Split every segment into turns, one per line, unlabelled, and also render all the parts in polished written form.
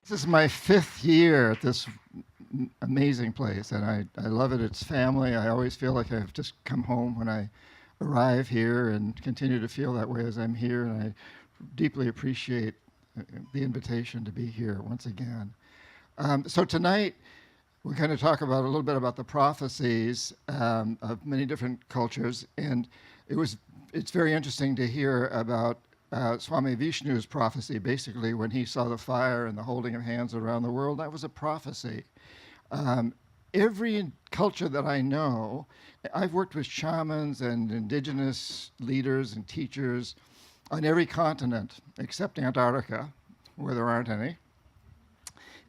This is my fifth year at this amazing place, and I love it. It's family. I always feel like I've just come home when I arrive here and continue to feel that way as I'm here, and I deeply appreciate the invitation to be here once again. So tonight, we're going to talk about a little bit about the prophecies of many different cultures, and it's very interesting to hear about Swami Vishnu's prophecy. Basically, when he saw the fire and the holding of hands around the world, that was a prophecy. Every culture that I know, I've worked with shamans and indigenous leaders and teachers on every continent except Antarctica, where there aren't any.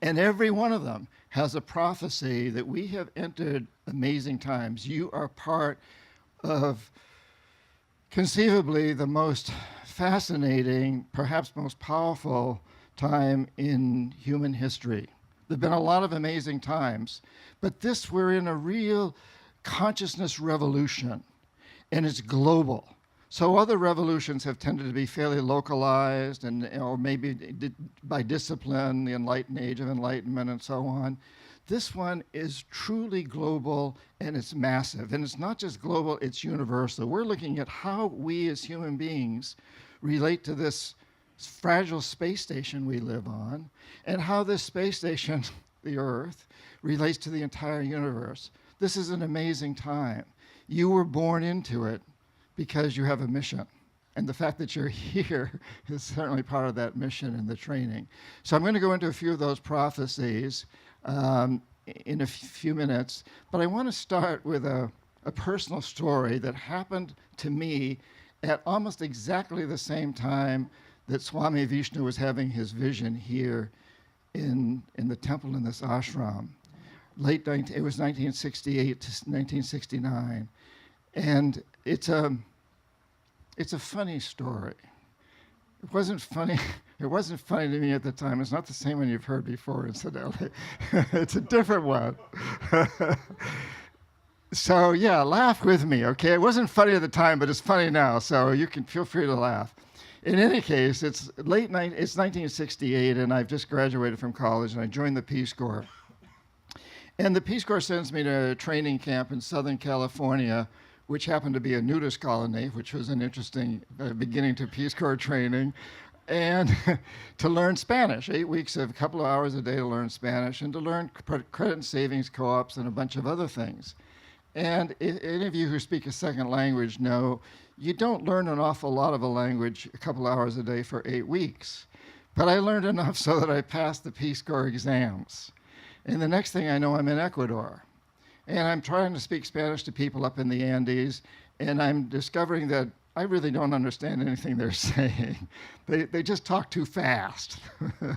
And every one of them has a prophecy that we have entered amazing times. You are part of conceivably the most fascinating, perhaps most powerful time in human history. There have been a lot of amazing times, but we're in a real consciousness revolution, and it's global. So other revolutions have tended to be fairly localized or maybe by discipline, the Enlightened Age of Enlightenment and so on. This one is truly global, and it's massive. And it's not just global, it's universal. We're looking at how we as human beings relate to this fragile space station we live on, and how this space station, the Earth, relates to the entire universe. This is an amazing time. You were born into it because you have a mission. And the fact that you're here is certainly part of that mission and the training. So I'm going to go into a few of those prophecies in a few minutes, but I want to start with a personal story that happened to me at almost exactly the same time that Swami Vishnu was having his vision here in the temple in this ashram. It was 1968 to 1969. And it's a funny story. It wasn't funny. It wasn't funny to me at the time. It's not the same one you've heard before, incidentally. It's a different one. So yeah, laugh with me, okay? It wasn't funny at the time, but it's funny now, so you can feel free to laugh. In any case, it's 1968, and I've just graduated from college, and I joined the Peace Corps. And the Peace Corps sends me to a training camp in Southern California, which happened to be a nudist colony, which was an interesting beginning to Peace Corps training, and to learn Spanish. 8 weeks of a couple of hours a day to learn Spanish, and to learn credit and savings co-ops and a bunch of other things. And any of you who speak a second language know you don't learn an awful lot of a language a couple hours a day for 8 weeks. But I learned enough so that I passed the Peace Corps exams. And the next thing I know, I'm in Ecuador. And I'm trying to speak Spanish to people up in the Andes, and I'm discovering that I really don't understand anything they're saying. They just talk too fast, and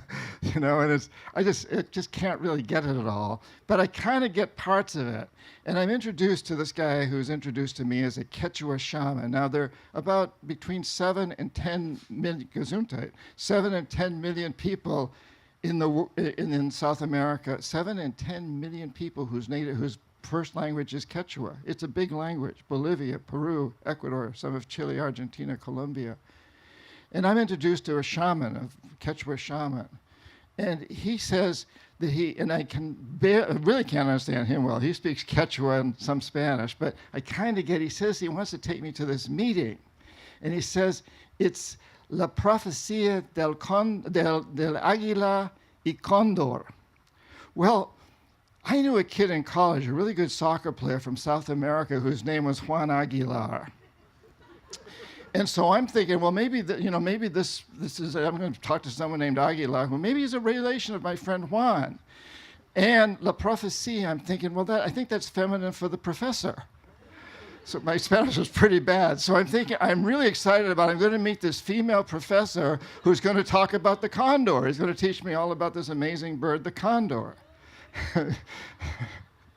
it just can't really get it at all. But I kind of get parts of it. And I'm introduced to this guy who's introduced to me as a Quechua shaman. Now, there are about between 7 and 10 million, Gesundheit, 7 and 10 million people in South America, 7 and 10 million people whose first language is Quechua. It's a big language. Bolivia, Peru, Ecuador, some of Chile, Argentina, Colombia. And I'm introduced to a shaman, a Quechua shaman. And he says that I really can't understand him well. He speaks Quechua and some Spanish, but I kind of he says he wants to take me to this meeting. And he says, it's La Profecía del Águila y Cóndor. Well, I knew a kid in college, a really good soccer player from South America, whose name was Juan Aguilar. And so I'm thinking, well, maybe this is, I'm going to talk to someone named Aguilar, who maybe is a relation of my friend Juan. And La Profecía, I'm thinking, well, I think that's feminine for the professor. So my Spanish was pretty bad. So I'm thinking, I'm really excited I'm going to meet this female professor who's going to talk about the condor. He's going to teach me all about this amazing bird, the condor.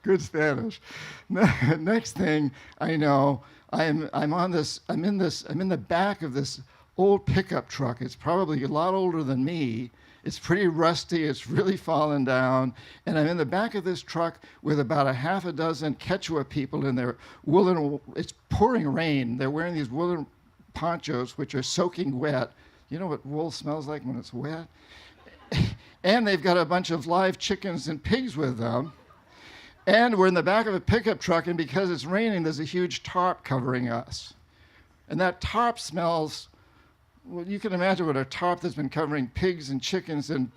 Good Spanish. Next thing I know, I'm in the back of this old pickup truck. It's probably a lot older than me. It's pretty rusty, it's really fallen down, and I'm in the back of this truck with about a half a dozen Quechua people in their woolen, it's pouring rain. They're wearing these woolen ponchos which are soaking wet. You know what wool smells like when it's wet? And they've got a bunch of live chickens and pigs with them. And we're in the back of a pickup truck, and because it's raining, there's a huge tarp covering us. And that tarp smells, well, you can imagine what a tarp that's been covering pigs and chickens and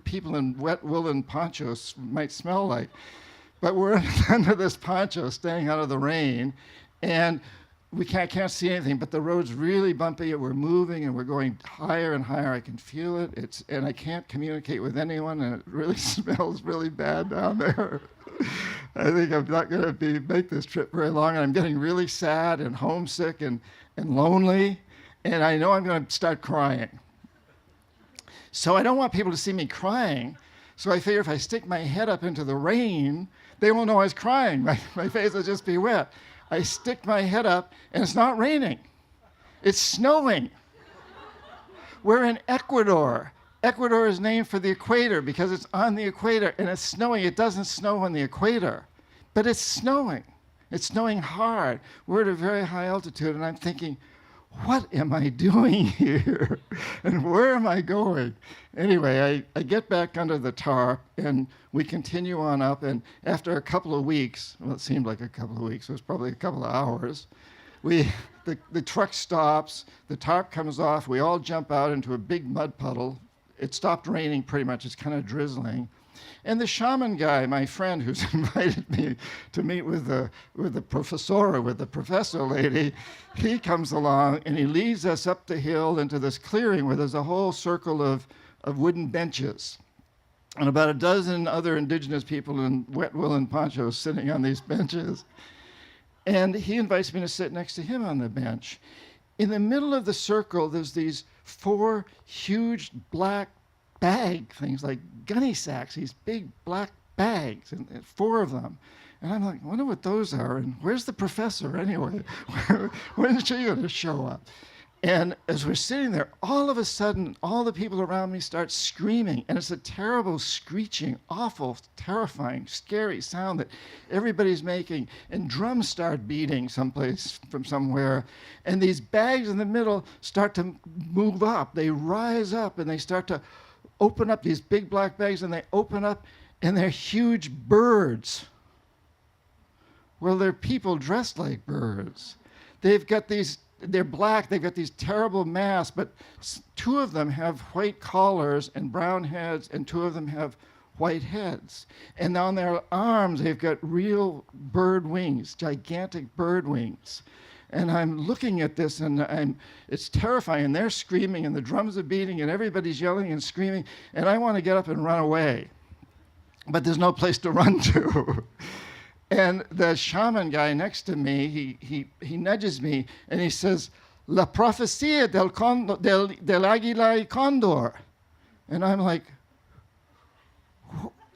people in wet woolen ponchos might smell like. But we're under this poncho, staying out of the rain, and we can't see anything, but the road's really bumpy, and we're moving, and we're going higher and higher. I can feel it. And I can't communicate with anyone, and it really smells really bad down there. I think I'm not going to make this trip very long, and I'm getting really sad and homesick and lonely, and I know I'm going to start crying. So I don't want people to see me crying, so I figure if I stick my head up into the rain, they won't know I was crying. My face will just be wet. I stick my head up, and it's not raining. It's snowing. We're in Ecuador. Ecuador is named for the equator because it's on the equator, and it's snowing. It doesn't snow on the equator, but it's snowing. It's snowing hard. We're at a very high altitude, and I'm thinking, what am I doing here? And where am I going? Anyway, I get back under the tarp, and we continue on up, and after a couple of weeks, well, it seemed like a couple of weeks, it was probably a couple of hours, the truck stops, the tarp comes off, we all jump out into a big mud puddle. It stopped raining pretty much, it's kind of drizzling. And the shaman guy, my friend who's invited me to meet with the professor lady, he comes along and he leads us up the hill into this clearing where there's a whole circle of wooden benches. And about a dozen other indigenous people in wet woolen ponchos sitting on these benches. And he invites me to sit next to him on the bench. In the middle of the circle, there's these 4 huge black bag things, like gunny sacks, these big black bags, and 4 of them. And I'm like, I wonder what those are, and where's the professor anyway? When is she going to show up? And as we're sitting there, all of a sudden, all the people around me start screaming, and it's a terrible, screeching, awful, terrifying, scary sound that everybody's making, and drums start beating someplace from somewhere, and these bags in the middle start to move up. They rise up, and they start to open up, these big black bags, and they open up, and they're huge birds. Well, they're people dressed like birds. They're black, they've got these terrible masks, but 2 of them have white collars and brown heads, and 2 of them have white heads. And on their arms, they've got real bird wings, gigantic bird wings. And I'm looking at this, and it's terrifying, and they're screaming, and the drums are beating, and everybody's yelling and screaming, and I want to get up and run away. But there's no place to run to. And the shaman guy next to me, he nudges me, and he says, La profecía del águila y cóndor. And I'm like,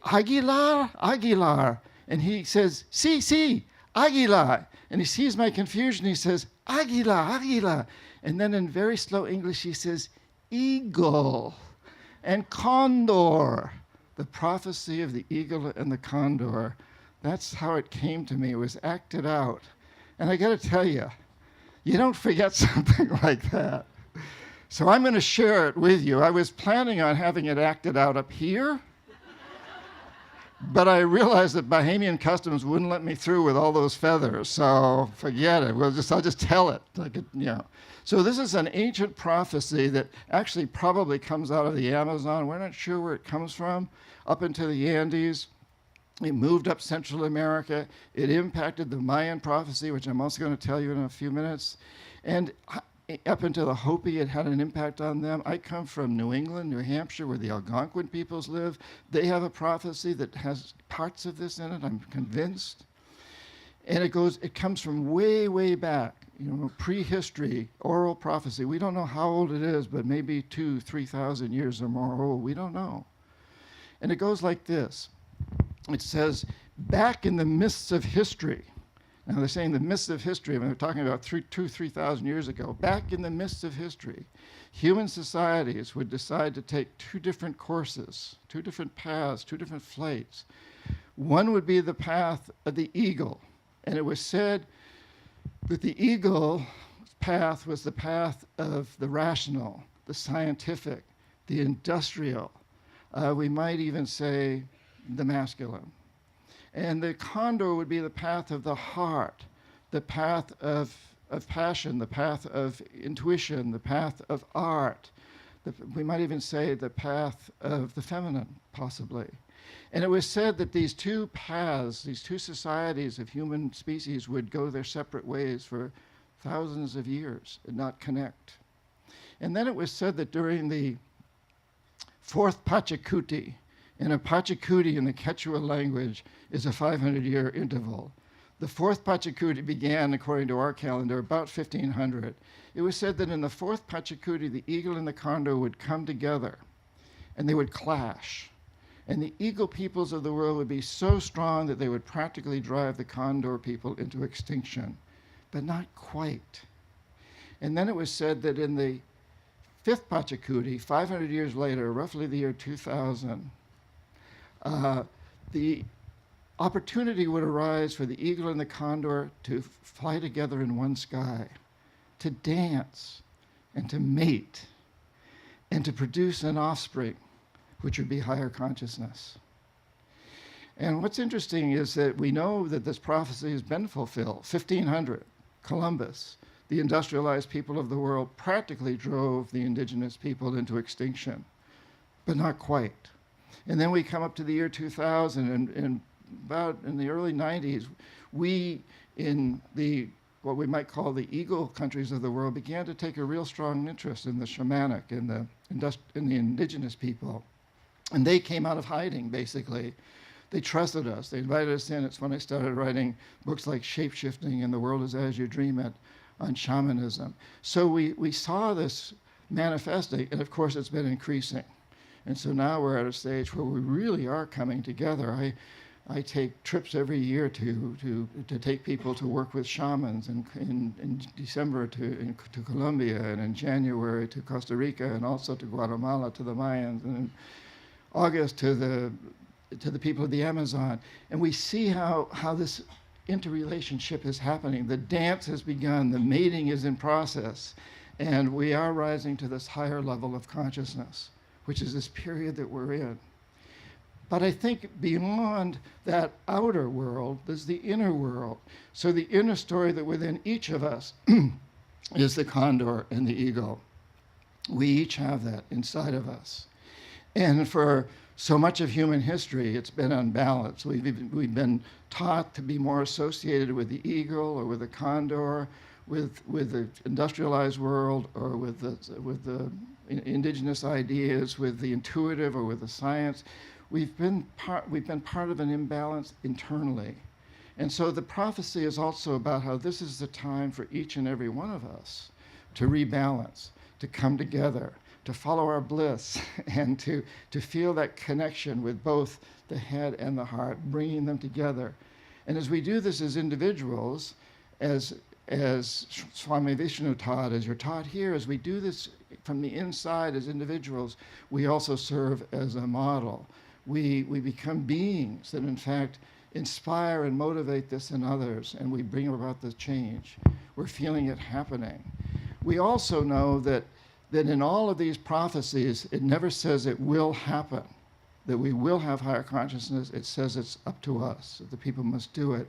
Aguilar? And he says, sí, Aguilar. And he sees my confusion. He says, Águila. And then in very slow English, he says, eagle and condor. The prophecy of the eagle and the condor. That's how it came to me. It was acted out. And I got to tell you, you don't forget something like that. So I'm going to share it with you. I was planning on having it acted out up here. But I realized that Bahamian customs wouldn't let me through with all those feathers, so forget it. I'll just tell it. So this is an ancient prophecy that actually probably comes out of the Amazon. We're not sure where it comes from, up into the Andes. It moved up Central America. It impacted the Mayan prophecy, which I'm also going to tell you in a few minutes. And up into the Hopi, it had an impact on them. I come from New England, New Hampshire, where the Algonquin peoples live. They have a prophecy that has parts of this in it, I'm convinced. And it comes from way, way back, prehistory, oral prophecy. We don't know how old it is, but maybe 2,000, 3,000 years or more old. We don't know. And it goes like this. It says, back in the mists of history. Now they're saying the mists of history, and they're talking about 3,000 years ago. Back in the mists of history, human societies would decide to take 2 different courses, 2 different paths, 2 different flights. One would be the path of the eagle, and it was said that the eagle path was the path of the rational, the scientific, the industrial, We might even say the masculine. And the condor would be the path of the heart, the path of passion, the path of intuition, the path of art. We might even say the path of the feminine, possibly. And it was said that these two paths, these two societies of human species would go their separate ways for thousands of years and not connect. And then it was said that during the fourth Pachacuti, and a Pachacuti in the Quechua language is a 500-year interval. The fourth Pachacuti began, according to our calendar, about 1500. It was said that in the fourth Pachacuti, the eagle and the condor would come together, and they would clash. And the eagle peoples of the world would be so strong that they would practically drive the condor people into extinction, but not quite. And then it was said that in the fifth Pachacuti, 500 years later, roughly the year 2000, the opportunity would arise for the eagle and the condor to fly together in one sky, to dance and to mate, and to produce an offspring, which would be higher consciousness. And what's interesting is that we know that this prophecy has been fulfilled. 1500, Columbus, the industrialized people of the world, practically drove the indigenous people into extinction, but not quite. And then we come up to the year 2000, and about in the early 90s, we in the what we might call the eagle countries of the world began to take a real strong interest in the shamanic, in the indigenous people. And they came out of hiding, basically. They trusted us. They invited us in. It's when I started writing books like Shape-Shifting and The World is As You Dream It on shamanism. So we saw this manifesting, and of course it's been increasing. And so now we're at a stage where we really are coming together. I take trips every year to take people to work with shamans, and in December to Colombia, and in January to Costa Rica, and also to Guatemala, to the Mayans, and in August to the people of the Amazon. And we see how this interrelationship is happening. The dance has begun, the mating is in process, and we are rising to this higher level of consciousness, which is this period that we're in. But I think beyond that outer world, there's the inner world. So the inner story that within each of us is the condor and the eagle. We each have that inside of us. And for so much of human history, it's been unbalanced. We've been taught to be more associated with the eagle or with the condor, with the industrialized world, or with the indigenous ideas, with the intuitive or with the science. We've been part of an imbalance internally. And so the prophecy is also about how this is the time for each and every one of us to rebalance, to come together, to follow our bliss, and to feel that connection with both the head and the heart, bringing them together. And as we do this as individuals, as Swami Vishnu taught, as you're taught here, as we do this from the inside as individuals, we also serve as a model. We become beings that in fact inspire and motivate this in others, and we bring about the change. We're feeling it happening. We also know that in all of these prophecies, it never says it will happen, that we will have higher consciousness. It says it's up to us, that the people must do it.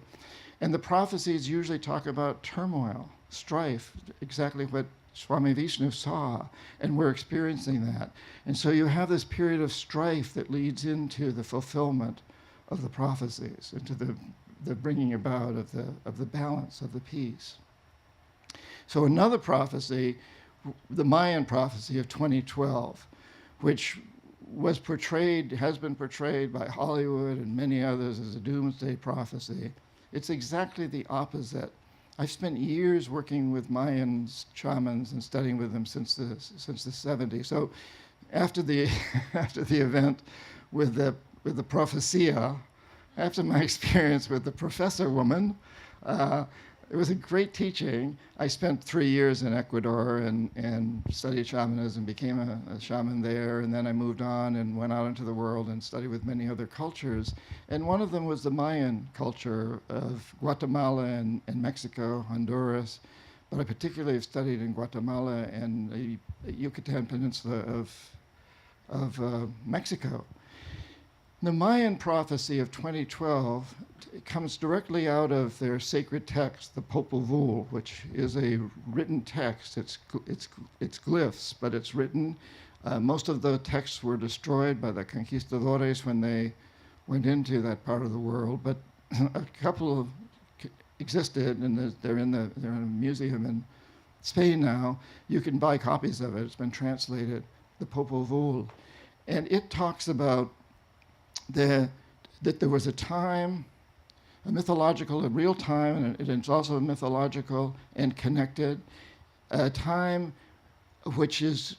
And the prophecies usually talk about turmoil, strife, exactly what Swami Vishnu saw, and we're experiencing that. And so you have this period of strife that leads into the fulfillment of the prophecies, into the bringing about of the balance, of the peace. So another prophecy, the Mayan prophecy of 2012, which has been portrayed by Hollywood and many others as a doomsday prophecy. It's exactly the opposite. I've spent years working with Mayan shamans and studying with them since the 70s. So after the event with the prophecia, after my experience with the professor woman, it was a great teaching. I spent 3 years in Ecuador and studied shamanism, became a shaman there, and then I moved on and went out into the world and studied with many other cultures. And one of them was the Mayan culture of Guatemala and Mexico, Honduras. But I particularly have studied in Guatemala and the Yucatan Peninsula of Mexico. The Mayan prophecy of 2012 comes directly out of their sacred text, the Popol Vuh, which is a written text. It's glyphs, but it's written. Most of the texts were destroyed by the conquistadores when they went into that part of the world, but a couple of existed, and they're in a museum in Spain now. You can buy copies of it. It's been translated, the Popol Vuh, and it talks about that there was a time, a mythological, a real time, and it's also mythological and connected, a time which is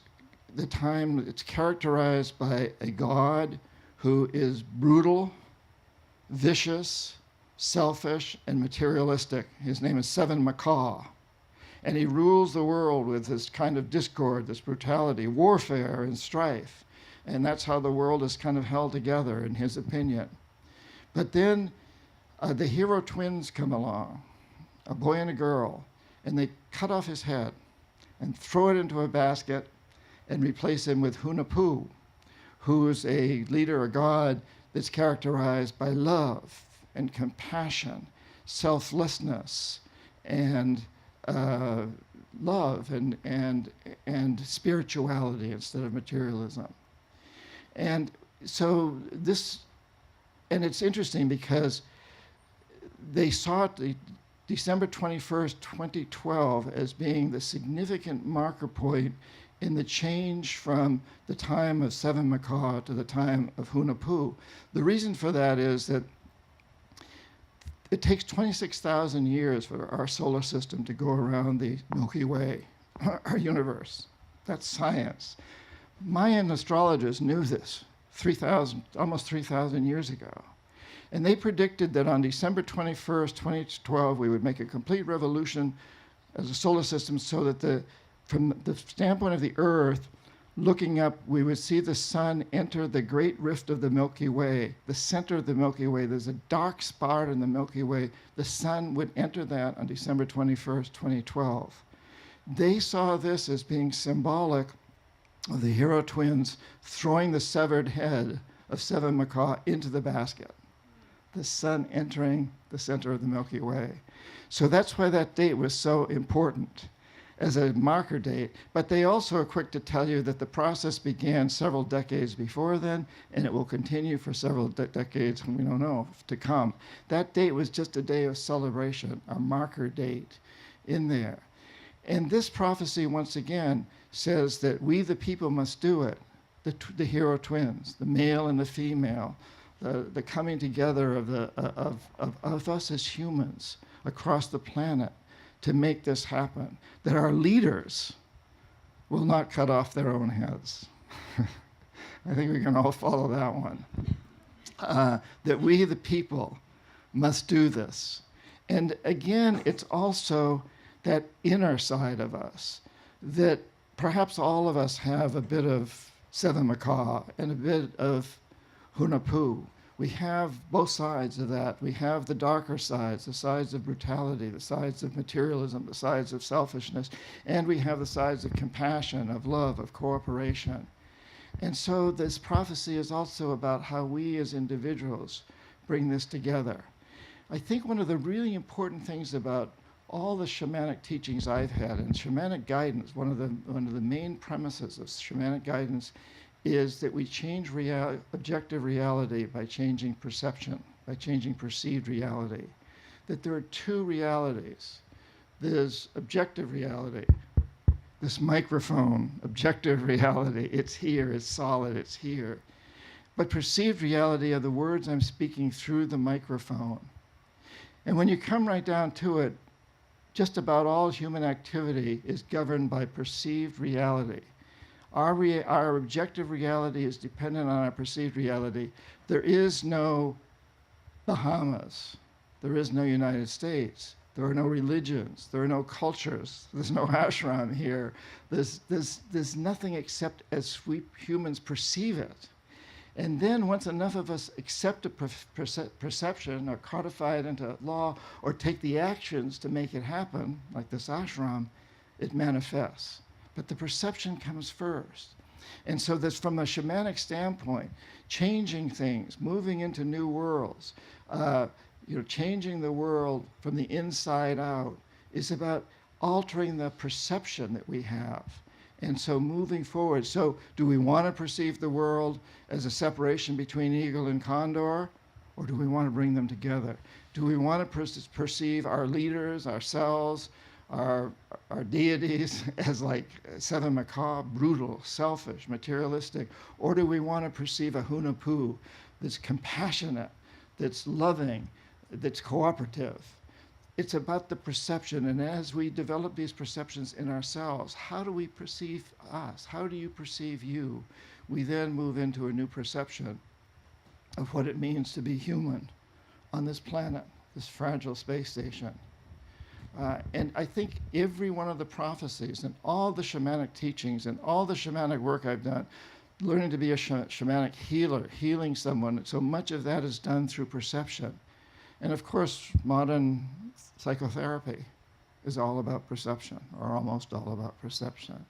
the time it's characterized by a God who is brutal, vicious, selfish, and materialistic. His name is Seven Macaw. And he rules the world with this kind of discord, this brutality, warfare, and strife. And that's how the world is kind of held together, in his opinion. But then the hero twins come along, a boy and a girl, and they cut off his head and throw it into a basket and replace him with Hunahpu, who's a leader, a god that's characterized by love and compassion, selflessness, and love and spirituality instead of materialism. And so and it's interesting because they saw it December 21st, 2012 as being the significant marker point in the change from the time of Seven Macaw to the time of Hunahpu. The reason for that is that it takes 26,000 years for our solar system to go around the Milky Way, our universe. That's science. Mayan astrologers knew this almost 3,000 years ago. And they predicted that on December 21st, 2012, we would make a complete revolution as a solar system so that from the standpoint of the Earth, looking up, we would see the sun enter the great rift of the Milky Way, the center of the Milky Way. There's a dark spot in the Milky Way. The sun would enter that on December 21st, 2012. They saw this as being symbolic of the hero twins throwing the severed head of Seven Macaw into the basket, the sun entering the center of the Milky Way. So that's why that date was so important as a marker date, but they also are quick to tell you that the process began several decades before then, and it will continue for several decades, we don't know, to come. That date was just a day of celebration, a marker date in there. And this prophecy, once again, says that we, the people, must do it. The hero twins, the male and the female, the coming together of us as humans across the planet to make this happen, that our leaders will not cut off their own heads. I think we can all follow that one. That we, the people, must do this. And again, it's also that inner side of us, that perhaps all of us have a bit of Seven Macaw and a bit of Hunahpu. We have both sides of that. We have the darker sides, the sides of brutality, the sides of materialism, the sides of selfishness, and we have the sides of compassion, of love, of cooperation. And so this prophecy is also about how we as individuals bring this together. I think one of the really important things about all the shamanic teachings I've had, and shamanic guidance, one of the main premises of shamanic guidance is that we change objective reality by changing perception, by changing perceived reality. That there are two realities. There's objective reality, this microphone, objective reality, it's here, it's solid, it's here. But perceived reality are the words I'm speaking through the microphone. And when you come right down to it, just about all human activity is governed by perceived reality. Our objective reality is dependent on our perceived reality. There is no Bahamas. There is no United States. There are no religions. There are no cultures. There's no ashram here. There's nothing except as we humans perceive it. And then once enough of us accept a perception or codify it into law or take the actions to make it happen, like this ashram, it manifests. But the perception comes first. And so this, from a shamanic standpoint, changing things, moving into new worlds, changing the world from the inside out is about altering the perception that we have. And so moving forward, so do we want to perceive the world as a separation between eagle and condor, or do we want to bring them together? Do we want to perceive our leaders, ourselves, our deities as like Seven Macabre, brutal, selfish, materialistic? Or do we want to perceive a Hunahpu that's compassionate, that's loving, that's cooperative? It's about the perception, and as we develop these perceptions in ourselves, how do we perceive us? How do you perceive you? We then move into a new perception of what it means to be human on this planet, this fragile space station. And I think every one of the prophecies and all the shamanic teachings and all the shamanic work I've done, learning to be a shamanic healer, healing someone, so much of that is done through perception. And of course, modern psychotherapy is all about perception, or almost all about perception.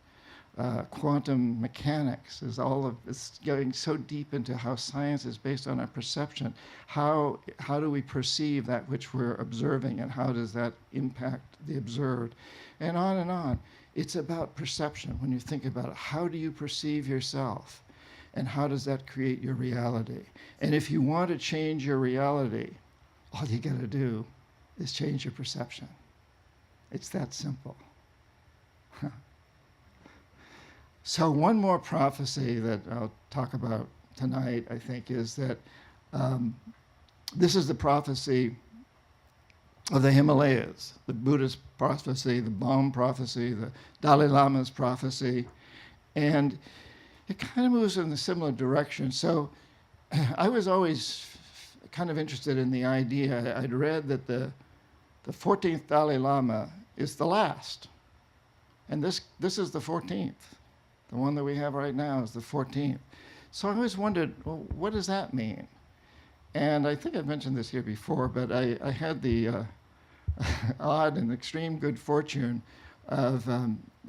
Quantum mechanics is it's going so deep into how science is based on our perception. How do we perceive that which we're observing, and how does that impact the observed? And on and on. It's about perception when you think about it. How do you perceive yourself? And how does that create your reality? And if you want to change your reality, all you got to do is change your perception. It's that simple. So one more prophecy that I'll talk about tonight, I think, is that this is the prophecy of the Himalayas, the Buddhist prophecy, the Baum prophecy, the Dalai Lama's prophecy, and it kind of moves in a similar direction. So I was always kind of interested in the idea. I'd read that the 14th Dalai Lama is the last, and this is the 14th. The one that we have right now is the 14th. So I always wondered, well, what does that mean? And I think I've mentioned this here before, but I had the odd and extreme good fortune of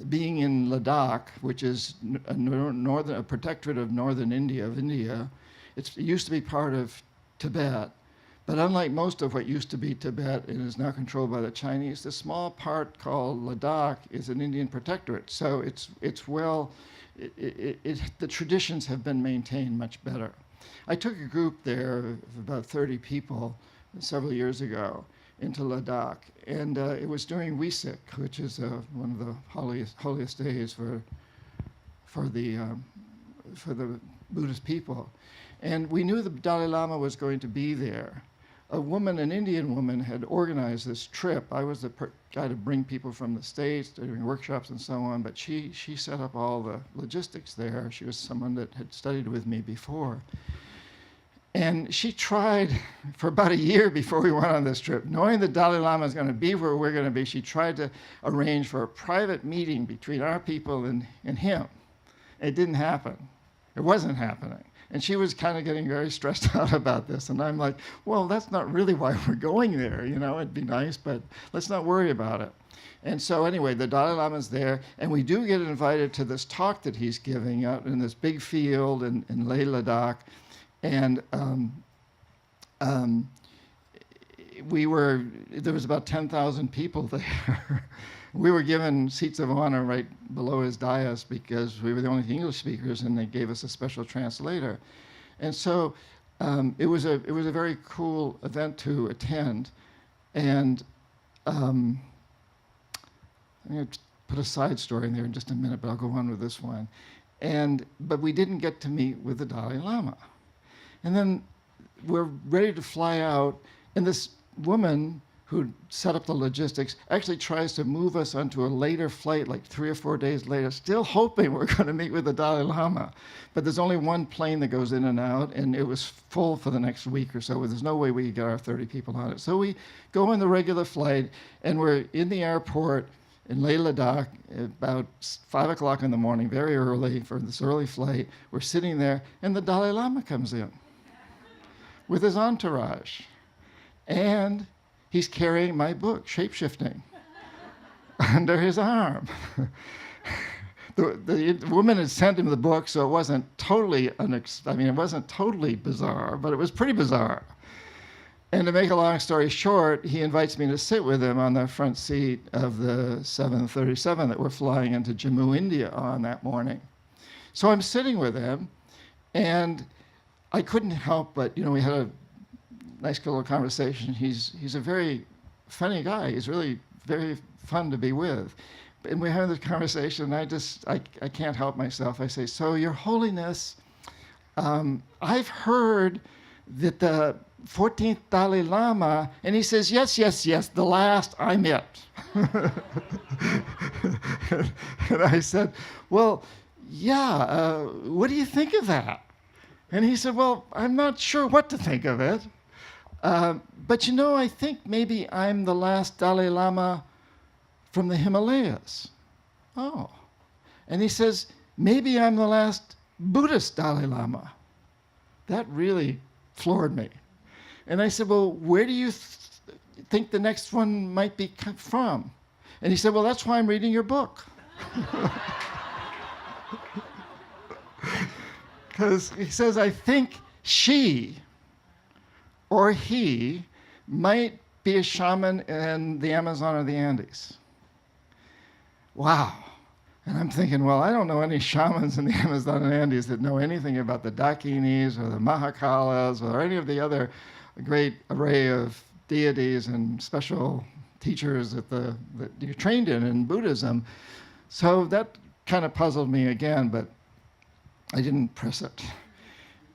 being in Ladakh, which is a protectorate of northern India. It used to be part of Tibet, but unlike most of what used to be Tibet and is now controlled by the Chinese, the small part called Ladakh is an Indian protectorate. So the traditions have been maintained much better. I took a group there of about 30 people several years ago into Ladakh, and it was during Wesik, which is one of the holiest days for the Buddhist people. And we knew the Dalai Lama was going to be there. An Indian woman, had organized this trip. I was the guy to bring people from the States, doing workshops and so on, but she set up all the logistics there. She was someone that had studied with me before. And she tried for about a year before we went on this trip, knowing the Dalai Lama is going to be where we're going to be, she tried to arrange for a private meeting between our people and him. It didn't happen. It wasn't happening. And she was kind of getting very stressed out about this. And I'm like, well, that's not really why we're going there. It'd be nice, but let's not worry about it. And so anyway, the Dalai Lama's there, and we do get invited to this talk that he's giving out in this big field in Leh Ladakh. And there was about 10,000 people there. We were given seats of honor right below his dais because we were the only English speakers, and they gave us a special translator. And so it was a very cool event to attend. And I'm going to put a side story in there in just a minute, but I'll go on with this one. But we didn't get to meet with the Dalai Lama. And then we're ready to fly out, and this woman who set up the logistics actually tries to move us onto a later flight, like 3 or 4 days later, still hoping we're going to meet with the Dalai Lama. But there's only one plane that goes in and out, and it was full for the next week or so. There's no way we could get our 30 people on it. So we go on the regular flight, and we're in the airport in Leh Ladakh about 5 o'clock in the morning, very early for this early flight. We're sitting there, and the Dalai Lama comes in with his entourage. And he's carrying my book, Shapeshifting, under his arm. The woman had sent him the book, so it wasn't totally it wasn't totally bizarre, but it was pretty bizarre. And to make a long story short, he invites me to sit with him on the front seat of the 737 that we're flying into Jammu, India on that morning. So I'm sitting with him, and I couldn't help but, we had a nice little conversation. He's a very funny guy. He's really very fun to be with. And we're having this conversation, and I can't help myself. I say, "So, Your Holiness, I've heard that the 14th Dalai Lama," and he says, yes, the last, I'm it. And I said, "Well, yeah, what do you think of that?" And he said, "Well, I'm not sure what to think of it. But I think maybe I'm the last Dalai Lama from the Himalayas." Oh. And he says, "Maybe I'm the last Buddhist Dalai Lama." That really floored me. And I said, "Well, where do you think the next one might be from?" And he said, "Well, that's why I'm reading your book." Because he says, "I think she or he might be a shaman in the Amazon or the Andes." Wow. And I'm thinking, well, I don't know any shamans in the Amazon and Andes that know anything about the Dakinis or the Mahakalas or any of the other great array of deities and special teachers that you're trained in Buddhism. So that kind of puzzled me again, but I didn't press it.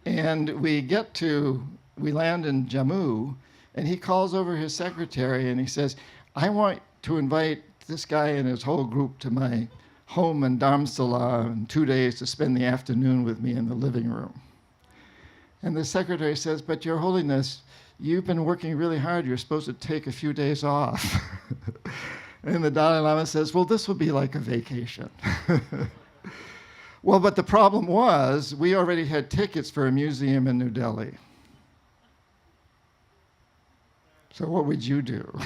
And we land in Jammu, and he calls over his secretary and he says, "I want to invite this guy and his whole group to my home in Dharamsala in 2 days to spend the afternoon with me in the living room." And the secretary says, "But Your Holiness, you've been working really hard. You're supposed to take a few days off." And the Dalai Lama says, "Well, this will be like a vacation." Well, but the problem was, we already had tickets for a museum in New Delhi. So what would you do?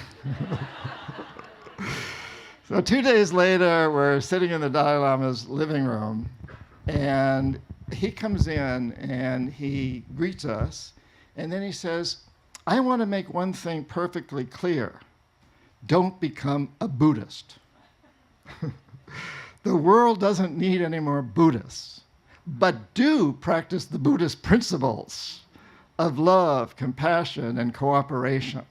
So 2 days later, we're sitting in the Dalai Lama's living room, and he comes in and he greets us, and then he says, "I want to make one thing perfectly clear. Don't become a Buddhist. The world doesn't need any more Buddhists, but do practice the Buddhist principles of love, compassion, and cooperation."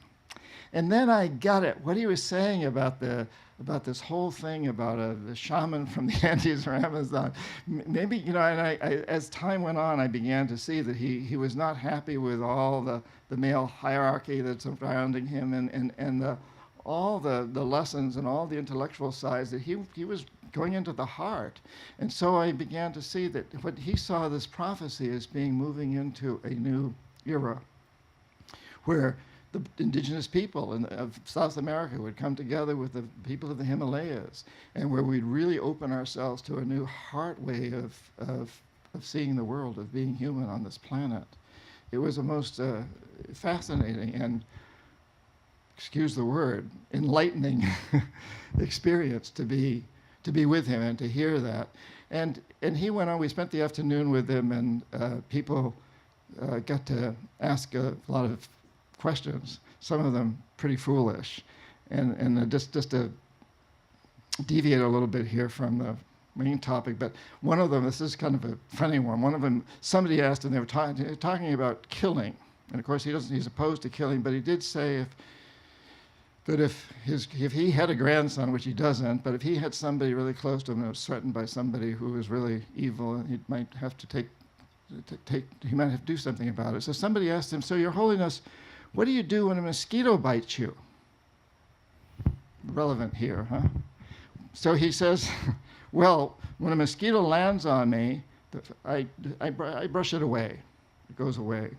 And then I got it, what he was saying about this whole thing about the shaman from the Andes or Amazon. Maybe, and as time went on, I began to see that he was not happy with all the male hierarchy that's surrounding him and all the lessons and all the intellectual sides, that he was going into the heart. And so I began to see that what he saw this prophecy as being moving into a new era where the indigenous people of South America would come together with the people of the Himalayas, and where we'd really open ourselves to a new heart way of seeing the world, of being human on this planet. It was a most fascinating and, excuse the word, enlightening experience to be with him and to hear that. And he went on, we spent the afternoon with him, and people got to ask a lot of questions, some of them pretty foolish. And just to deviate a little bit here from the main topic, but one of them, this is kind of a funny one. One of them, somebody asked, and they were talking about killing. And of course, he's opposed to killing, but he did say if he had a grandson, which he doesn't, but if he had somebody really close to him that was threatened by somebody who was really evil, he might have to do something about it. So somebody asked him, "So, Your Holiness, what do you do when a mosquito bites you?" Relevant here, huh? So he says, "Well, when a mosquito lands on me, I brush it away. It goes away.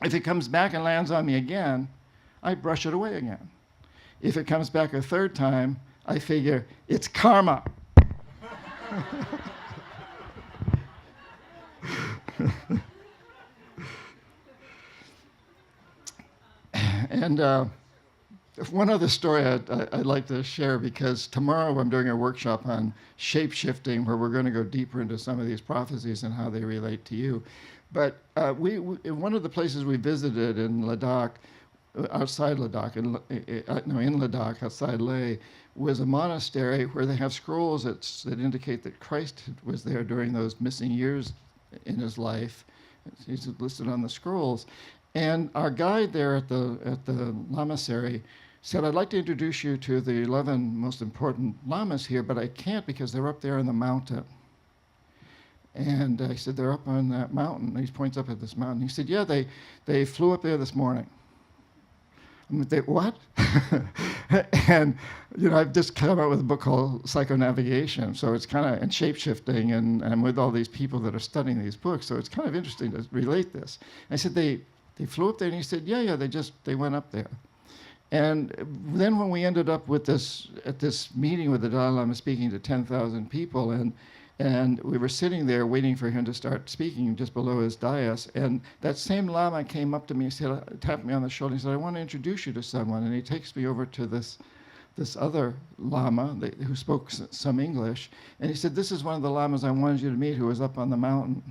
If it comes back and lands on me again, I brush it away again. If it comes back a third time, I figure it's karma." And One other story I'd like to share, because tomorrow I'm doing a workshop on shape-shifting where we're going to go deeper into some of these prophecies and how they relate to you. But one of the places we visited in Ladakh, outside Ladakh, in Ladakh, outside Leh, was a monastery where they have scrolls that indicate that Christ was there during those missing years in his life. He's listed on the scrolls. And our guide there at the lamasery said, I'd like to introduce you to the 11 most important lamas here, but I can't because they're up there on the mountain. And I said, they're up on that mountain. And he points up at this mountain. He said, yeah, they flew up there this morning. They, what? And, I've just come out with a book called Psychonavigation. So it's kind of, and shape-shifting, and I'm with all these people that are studying these books. So it's kind of interesting to relate this. I said, they flew up there, and he said, yeah, they went up there. And then when we ended up at this meeting with the Dalai Lama speaking to 10,000 people, and we were sitting there waiting for him to start speaking just below his dais, and that same Lama came up to me and said, tapped me on the shoulder and said, I want to introduce you to someone. And he takes me over to this other Lama who spoke some English, and he said, this is one of the Lamas I wanted you to meet who was up on the mountain.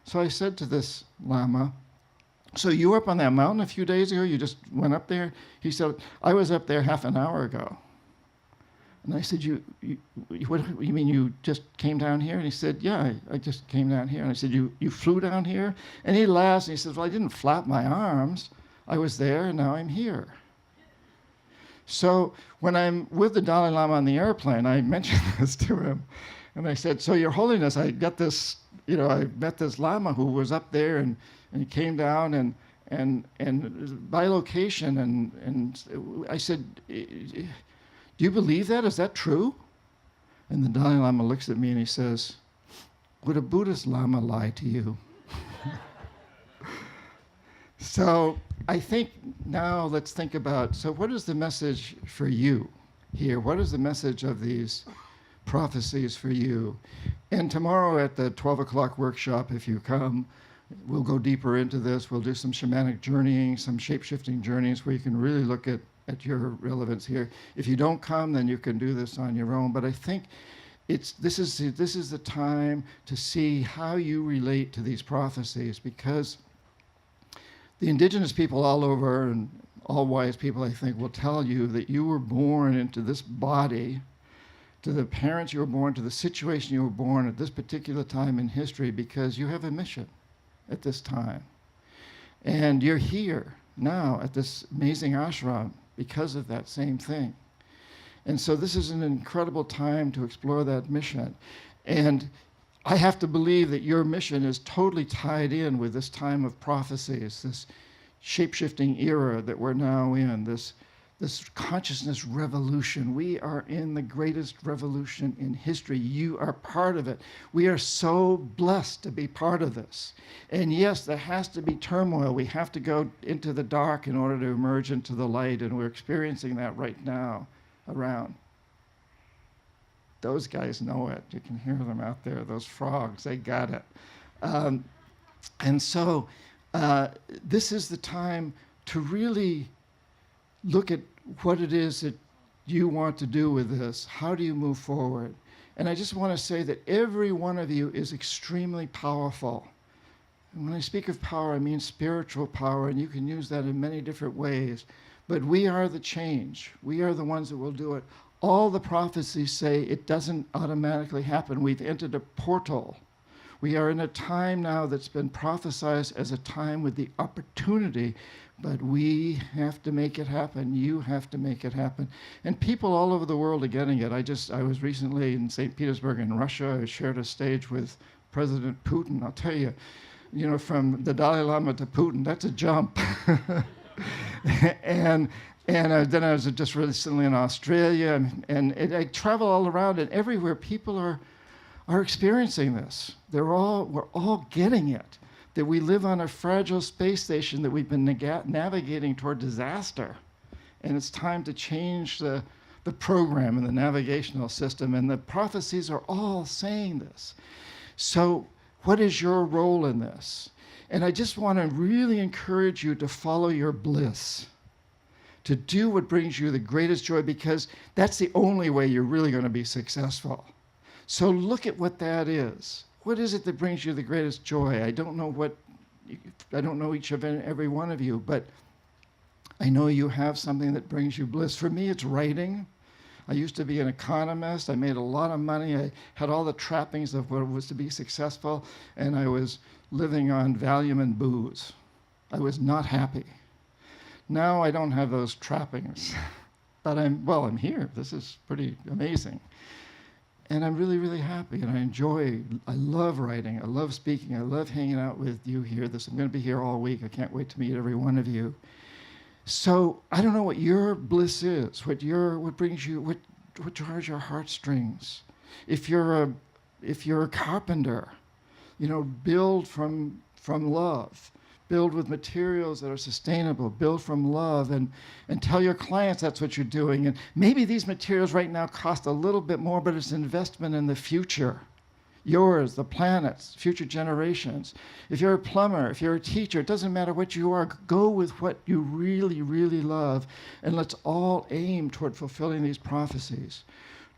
So I said to this Lama, so you were up on that mountain a few days ago? You just went up there? He said, I was up there half an hour ago. And I said, what you mean you just came down here? And he said, yeah, I just came down here. And I said, you flew down here? And he laughs and he says, well, I didn't flap my arms. I was there and now I'm here. So when I'm with the Dalai Lama on the airplane, I mentioned this to him. And I said, so Your Holiness, I got this, I met this Lama who was up there and he came down and by location. And I said, do you believe that? Is that true? And the Dalai Lama looks at me and he says, would a Buddhist Lama lie to you? So I think now let's think about, so what is the message for you here? What is the message of these prophecies for you? And tomorrow at the 12 o'clock workshop, if you come, we'll go deeper into this. We'll do some shamanic journeying, some shape-shifting journeys where you can really look at your relevance here. If you don't come, then you can do this on your own. But I think this is the time to see how you relate to these prophecies, because the indigenous people all over, and all wise people, I think, will tell you that you were born into this body, to the parents you were born, to the situation you were born at this particular time in history, because you have a mission at this time. And you're here now at this amazing ashram because of that same thing. And so this is an incredible time to explore that mission. And I have to believe that your mission is totally tied in with this time of prophecies, this shape-shifting era that we're now in, this consciousness revolution. We are in the greatest revolution in history. You are part of it. We are so blessed to be part of this. And yes, there has to be turmoil. We have to go into the dark in order to emerge into the light, and we're experiencing that right now around. Those guys know it. You can hear them out there, those frogs, they got it. And so this is the time to really look at what it is that you want to do with this. How do you move forward? And I just want to say that every one of you is extremely powerful. And when I speak of power, I mean spiritual power, and you can use that in many different ways. But we are the change. We are the ones that will do it. All the prophecies say it doesn't automatically happen. We've entered a portal. We are in a time now that's been prophesized as a time with the opportunity, but we have to make it happen. You have to make it happen. And people all over the world are getting it. I was recently in St. Petersburg in Russia. I shared a stage with President Putin. I'll tell you, from the Dalai Lama to Putin, that's a jump. And then I was just recently in Australia, and I travel all around, and everywhere people are experiencing this. We're all getting it, that we live on a fragile space station, that we've been navigating toward disaster, and it's time to change the program and the navigational system, and the prophecies are all saying this. So what is your role in this? And I just want to really encourage you to follow your bliss. to do what brings you the greatest joy, because that's the only way you're really going to be successful. So look at what that is. What is it that brings you the greatest joy? I don't know each of every one of you, but I know you have something that brings you bliss. For me, it's writing. I used to be an economist. I made a lot of money. I had all the trappings of what it was to be successful, and I was living on Valium and booze. I was not happy. Now I don't have those trappings, but I'm here. This is pretty amazing. And I'm really, really happy, and I love writing, I love speaking, I love hanging out with you here. I'm going to be here all week. I can't wait to meet every one of you. So I don't know what your bliss is, what brings you, what drives your heartstrings. If you're a carpenter, build from love. Build with materials that are sustainable, build from love, and tell your clients that's what you're doing. And maybe these materials right now cost a little bit more, but it's an investment in the future. Yours, the planet's, future generations. If you're a plumber, if you're a teacher, it doesn't matter what you are, go with what you really, really love, and let's all aim toward fulfilling these prophecies,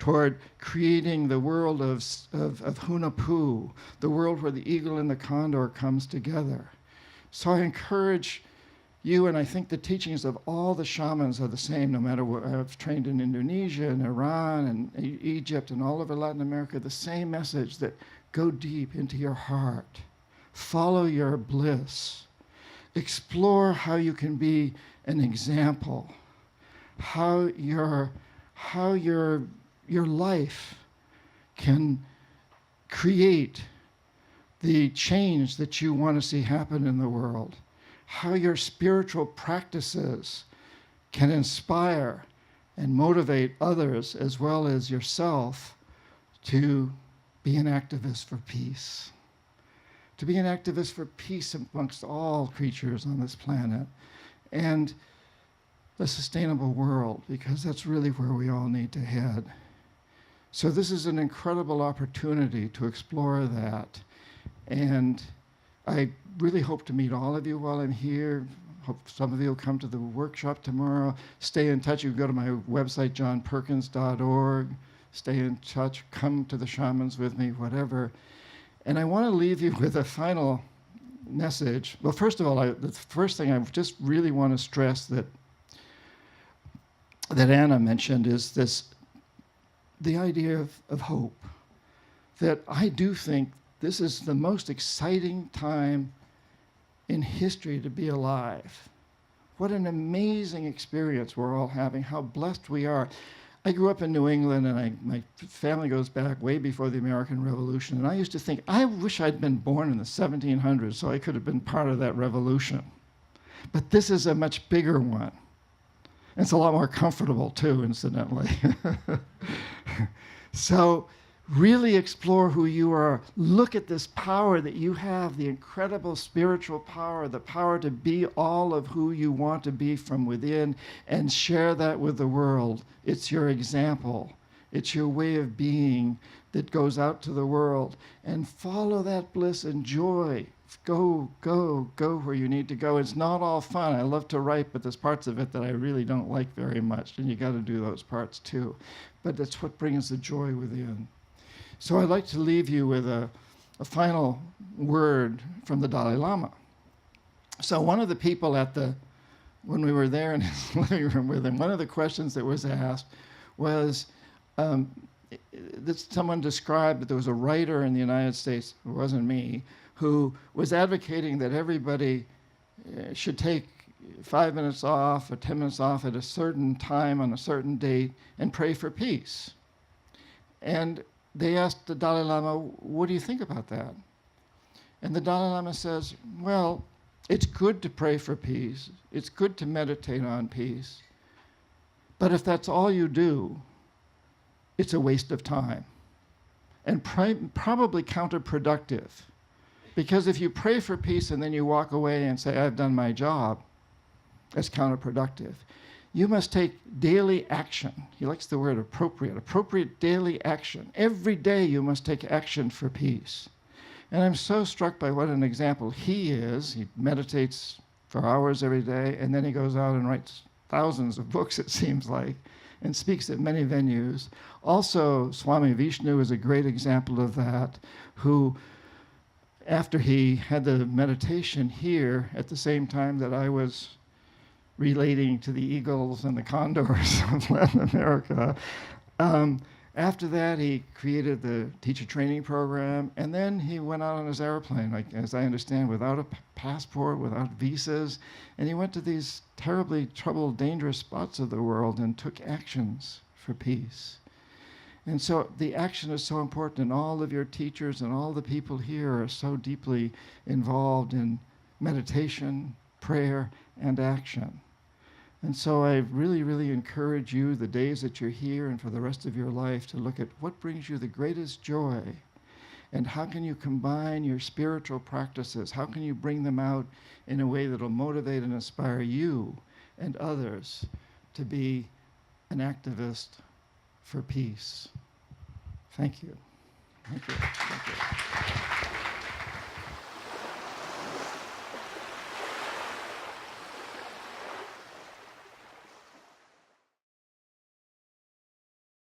toward creating the world of Hunahpu, the world where the eagle and the condor comes together. So I encourage you, and I think the teachings of all the shamans are the same, no matter what. I've trained in Indonesia and Iran and Egypt and all over Latin America, the same message, that go deep into your heart. Follow your bliss. Explore how you can be an example, how your life can create the change that you want to see happen in the world, how your spiritual practices can inspire and motivate others as well as yourself to be an activist for peace. To be an activist for peace amongst all creatures on this planet and a sustainable world, because that's really where we all need to head. So this is an incredible opportunity to explore that. And I really hope to meet all of you while I'm here. Hope some of you will come to the workshop tomorrow. Stay in touch. You can go to my website, johnperkins.org. Stay in touch. Come to the shamans with me, whatever. And I want to leave you with a final message. Well, first of all, the first thing I just really want to stress that Anna mentioned is the idea of hope. That I do think this is the most exciting time in history to be alive. What an amazing experience we're all having, how blessed we are. I grew up in New England, and my family goes back way before the American Revolution, and I used to think, I wish I'd been born in the 1700s so I could have been part of that revolution. But this is a much bigger one. It's a lot more comfortable too, incidentally. So really explore who you are. Look at this power that you have, the incredible spiritual power, the power to be all of who you want to be from within, and share that with the world. It's your example. It's your way of being that goes out to the world. And follow that bliss and joy. Go where you need to go. It's not all fun. I love to write, but there's parts of it that I really don't like very much, and you got to do those parts too. But that's what brings the joy within. So I'd like to leave you with a final word from the Dalai Lama. So one of the people when we were there in his living room with him, one of the questions that was asked was, that someone described that there was a writer in the United States, it wasn't me, who was advocating that everybody should take 5 minutes off or 10 minutes off at a certain time on a certain date and pray for peace. And they asked the Dalai Lama, what do you think about that? And the Dalai Lama says, well, it's good to pray for peace. It's good to meditate on peace. But if that's all you do, it's a waste of time and probably counterproductive. Because if you pray for peace and then you walk away and say, I've done my job, that's counterproductive. You must take daily action. He likes the word appropriate daily action. Every day you must take action for peace. And I'm so struck by what an example he is. He meditates for hours every day, and then he goes out and writes thousands of books, it seems like, and speaks at many venues. Also, Swami Vishnu is a great example of that, who, after he had the meditation here at the same time that I was relating to the eagles and the condors of Latin America, after that, he created the teacher training program, and then he went out on his airplane, like, as I understand, without a passport, without visas, and he went to these terribly troubled, dangerous spots of the world and took actions for peace. And so the action is so important, and all of your teachers and all the people here are so deeply involved in meditation, prayer, and action. And so I really, really encourage you, the days that you're here and for the rest of your life, to look at what brings you the greatest joy, and how can you combine your spiritual practices? How can you bring them out in a way that will motivate and inspire you and others to be an activist for peace? Thank you. Thank you. Thank you.